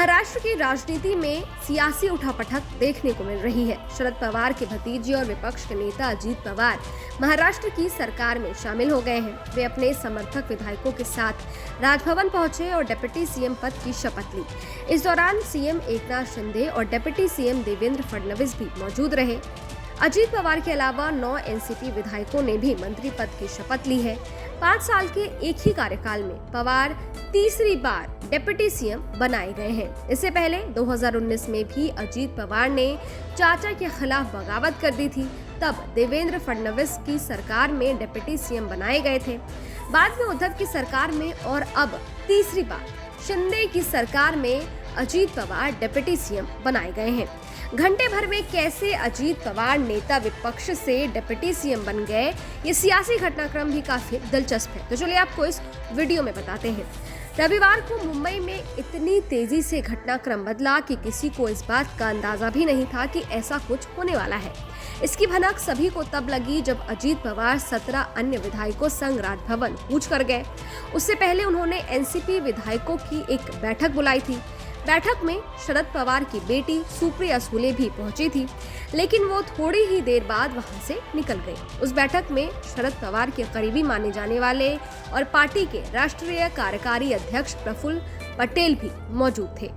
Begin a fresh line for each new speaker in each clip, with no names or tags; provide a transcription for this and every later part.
महाराष्ट्र की राजनीति में सियासी उठापटक देखने को मिल रही है। शरद पवार के भतीजे और विपक्ष के नेता अजीत पवार महाराष्ट्र की सरकार में शामिल हो गए हैं। वे अपने समर्थक विधायकों के साथ राजभवन पहुंचे और डिप्टी सीएम पद की शपथ ली। इस दौरान सीएम एकनाथ शिंदे और डिप्टी सीएम देवेंद्र फडणवीस भी मौजूद रहे। अजीत पवार के अलावा 9 एनसीपी विधायकों ने भी मंत्री पद की शपथ ली है। 5 साल के एक ही कार्यकाल में पवार तीसरी बार डिप्टी सीएम बनाए गए हैं। इससे पहले 2019 में भी अजीत पवार ने चाचा के खिलाफ बगावत कर दी थी। तब देवेंद्र फडणवीस की सरकार में डिप्टी सीएम बनाए गए थे। बाद में उद्धव की सरकार में और अब तीसरी बार शिंदे की सरकार में अजीत पवार डिप्टी सीएम बनाए गए हैं। घंटे भर में कैसे अजीत पवार नेता विपक्ष से डिप्टी सीएम बन गए, ये सियासी घटनाक्रम भी काफी दिलचस्प है। तो चलिए आपको इस वीडियो में बताते हैं। रविवार को मुंबई में इतनी तेजी से घटनाक्रम बदला कि किसी को इस बात का अंदाजा भी नहीं था कि ऐसा कुछ होने वाला है। इसकी भनक सभी को तब लगी जब अजीत पवार 17 अन्य विधायकों संग राजभवन कूच कर गए। उससे पहले उन्होंने एनसीपी विधायकों की एक बैठक बुलाई थी। बैठक में शरद पवार की बेटी सुप्रिया सुले भी पहुंची थी, लेकिन वो थोड़ी ही देर बाद वहां से निकल गई। उस बैठक में शरद पवार के करीबी माने जाने वाले और पार्टी के राष्ट्रीय कार्यकारी अध्यक्ष प्रफुल्ल पटेल भी मौजूद थे।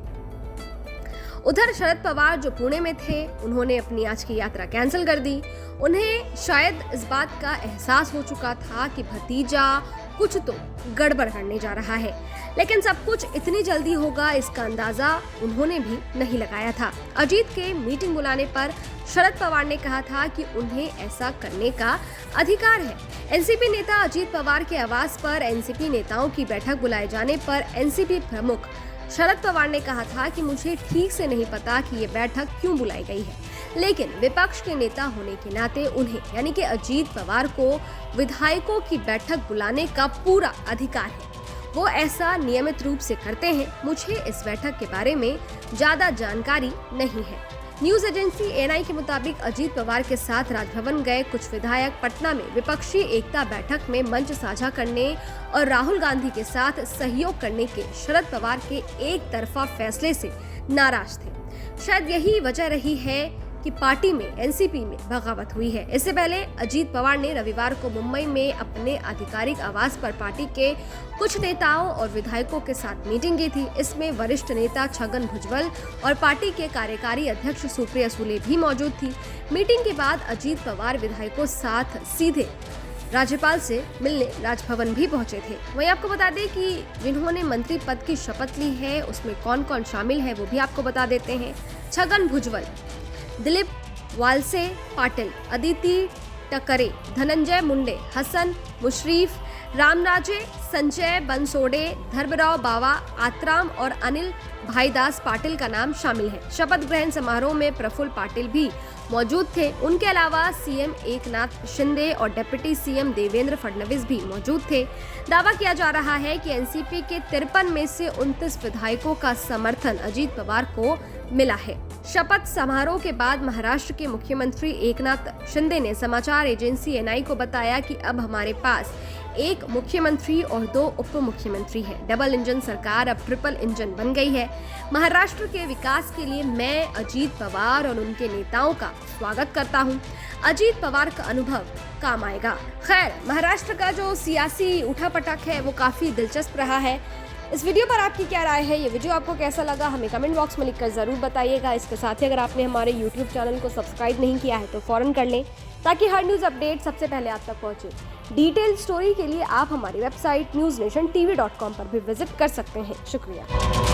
उधर शरद पवार जो पुणे में थे, उन्होंने अपनी आज की यात्रा कैंसिल कर दी। उन्हें शायद इस बात का एहसास हो चुका था कि भतीजा कुछ तो गड़बड़ करने जा रहा है, लेकिन सब कुछ इतनी जल्दी होगा इसका अंदाजा उन्होंने भी नहीं लगाया था। अजीत के मीटिंग बुलाने पर शरद पवार ने कहा था कि उन्हें ऐसा करने का अधिकार है। एनसीपी नेता अजीत पवार के आवास पर एनसीपी नेताओं की बैठक बुलाए जाने पर एनसीपी प्रमुख शरद पवार ने कहा था कि मुझे ठीक से नहीं पता कि ये बैठक क्यों बुलाई गई है, लेकिन विपक्ष के नेता होने के नाते उन्हें यानी कि अजीत पवार को विधायकों की बैठक बुलाने का पूरा अधिकार है। वो ऐसा नियमित रूप से करते हैं। मुझे इस बैठक के बारे में ज्यादा जानकारी नहीं है। न्यूज एजेंसी एएनआई के मुताबिक अजीत पवार के साथ राजभवन गए कुछ विधायक पटना में विपक्षी एकता बैठक में मंच साझा करने और राहुल गांधी के साथ सहयोग करने के शरद पवार के एक तरफा फैसले से नाराज थे। शायद यही वजह रही है कि पार्टी में एनसीपी में बगावत हुई है। इससे पहले अजीत पवार ने रविवार को मुंबई में अपने आधिकारिक आवास पर पार्टी के कुछ नेताओं और विधायकों के साथ मीटिंग की थी। इसमें वरिष्ठ नेता छगन भुजबल और पार्टी के कार्यकारी अध्यक्ष सुप्रिया सुले भी मौजूद थी। मीटिंग के बाद अजीत पवार विधायकों साथ सीधे राज्यपाल से मिलने राजभवन भी पहुंचे थे। वहीं आपको बता दें कि जिन्होंने मंत्री पद की शपथ ली है उसमें कौन कौन शामिल है वो भी आपको बता देते हैं। छगन भुजबल, दिलीप वालसे पाटिल, अदिति टकरे, धनंजय मुंडे, हसन मुशरीफ, रामराजे, संजय बनसोडे, धर्मराव बावा, आतराम और अनिल भाईदास पाटिल का नाम शामिल है। शपथ ग्रहण समारोह में प्रफुल्ल पटेल भी मौजूद थे। उनके अलावा सीएम एकनाथ शिंदे और डिप्टी सीएम देवेंद्र फडणवीस भी मौजूद थे। दावा किया जा रहा है कि एनसीपी के 53 में से 29 विधायकों का समर्थन अजीत पवार को मिला है। शपथ समारोह के बाद महाराष्ट्र के मुख्यमंत्री एकनाथ शिंदे ने समाचार एजेंसी एएनआई को बताया कि अब हमारे पास एक मुख्यमंत्री और 2 उप मुख्यमंत्री है। डबल इंजन सरकार अब ट्रिपल इंजन बन गई है। महाराष्ट्र के विकास के लिए मैं अजीत पवार और उनके नेताओं का स्वागत करता हूं। अजीत पवार का अनुभव काम आएगा। खैर, महाराष्ट्र का जो सियासी उठापटक है वो काफी दिलचस्प रहा है। इस वीडियो पर आपकी क्या राय है? ये वीडियो आपको कैसा लगा हमें कमेंट बॉक्स में लिखकर जरूर बताइएगा। इसके साथ ही अगर आपने हमारे YouTube चैनल को सब्सक्राइब नहीं किया है तो फौरन कर लें, ताकि हर न्यूज़ अपडेट सबसे पहले आप तक पहुंचे। डिटेल स्टोरी के लिए आप हमारी वेबसाइट newsnationtv.com पर भी विजिट कर सकते हैं। शुक्रिया।